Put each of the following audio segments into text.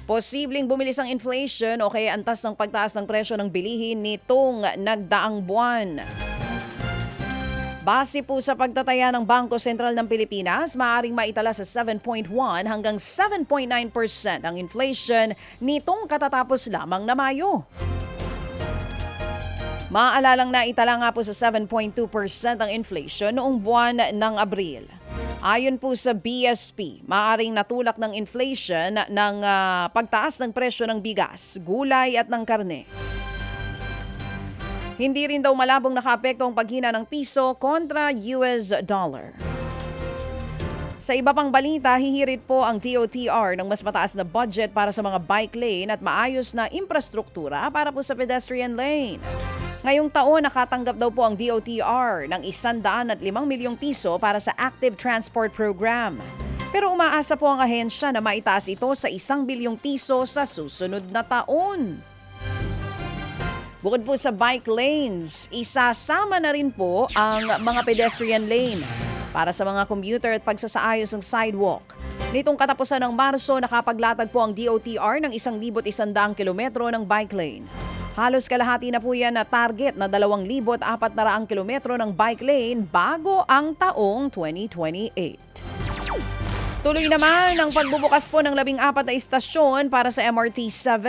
Posibleng bumilis ang inflation o kaya antas ng pagtaas ng presyo ng bilihin nitong nagdaang buwan. Base po sa pagtataya ng Bangko Sentral ng Pilipinas, maaaring maitala sa 7.1 hanggang 7.9% ang inflation nitong katatapos lamang na Mayo. Maaalalang naitala nga po sa 7.2% ang inflation noong buwan ng Abril. Ayon po sa BSP, maaaring natulak ng inflation ng pagtaas ng presyo ng bigas, gulay at ng karne. Hindi rin daw malabong nakaapekto ang paghina ng piso kontra US dollar. Sa iba pang balita, hihirit po ang DOTR ng mas mataas na budget para sa mga bike lane at maayos na infrastruktura para po sa pedestrian lane. Ngayong taon, nakatanggap daw po ang DOTR ng 105 milyong piso para sa Active Transport Program. Pero umaasa po ang ahensya na maitaas ito sa 1 bilyong piso sa susunod na taon. Bukod po sa bike lanes, isasama na rin po ang mga pedestrian lane para sa mga commuter at pagsasaayos ng sidewalk. Nitong katapusan ng Marso, nakapaglatag po ang DOTR ng 1,100 kilometro ng bike lane. Halos kalahati na po yan na target na 2,400 kilometro ng bike lane bago ang taong 2028. Tuloy naman ang pagbubukas po ng 14 na istasyon para sa MRT-7.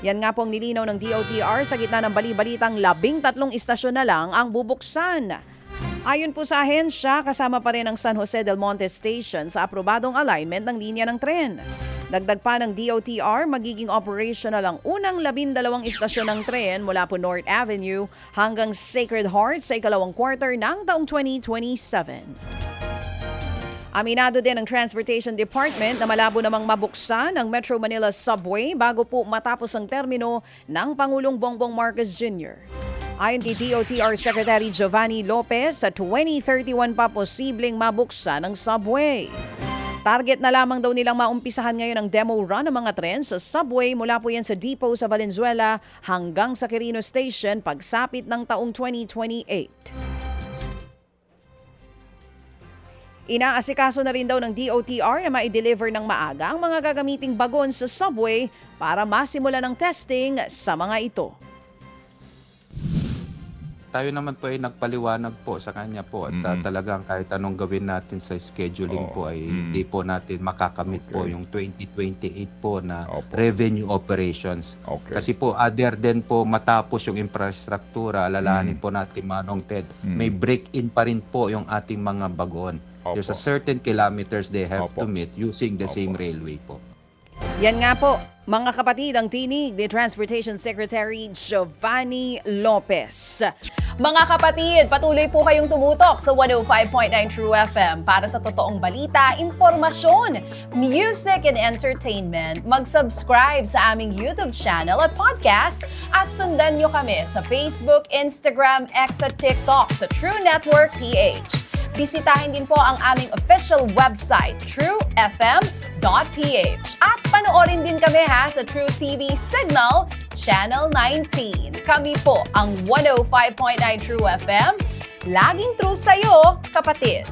Yan nga po ang nilinaw ng DOTR sa gitna ng bali-balitang 13 istasyon na lang ang bubuksan. Ayon po sa ahensya, kasama pa rin ang San Jose del Monte Station sa aprobadong alignment ng linya ng tren. Dagdag pa ng DOTR, magiging operational ang unang 12 istasyon ng tren mula po North Avenue hanggang Sacred Heart sa ikalawang quarter ng taong 2027. Aminado din ng Transportation Department na malabo namang mabuksan ang Metro Manila Subway bago po matapos ang termino ng Pangulong Bongbong Marcos Jr. Ayon kay DOTR Secretary Giovanni Lopez, sa 2031 pa posibleng mabuksan ang subway. Target na lamang daw nilang maumpisahan ngayon ang demo run ng mga tren sa subway mula po yan sa depot sa Valenzuela hanggang sa Quirino Station pagsapit ng taong 2028. Inaasikaso na rin daw ng DOTR na ma-deliver ng maaga ang mga gagamiting bagon sa subway para masimula ng testing sa mga ito. Tayo naman po ay nagpaliwanag po sa kanya po at talagang kahit anong gawin natin sa scheduling po ay hindi po natin makakamit po yung 2028 po na revenue operations. Kasi po other than po matapos yung infrastruktura, alalahanin po natin Manong Ted, may break-in pa rin po yung ating mga bagon. There's a certain kilometers they have to meet using the same railway po. Yan nga po, mga kapatid, ang tinig ni Transportation Secretary Giovanni Lopez. Mga kapatid, patuloy po kayong tumutok sa 105.9 True FM para sa totoong balita, informasyon, music and entertainment. Mag-subscribe sa aming YouTube channel at podcast at sundan nyo kami sa Facebook, Instagram, X at TikTok sa True Network PH. Bisitahin din po ang aming official website, truefm.ph. At panoorin din kami sa True TV Signal, Channel 19. Kami po ang 105.9 True FM. Laging true sa'yo, kapatid.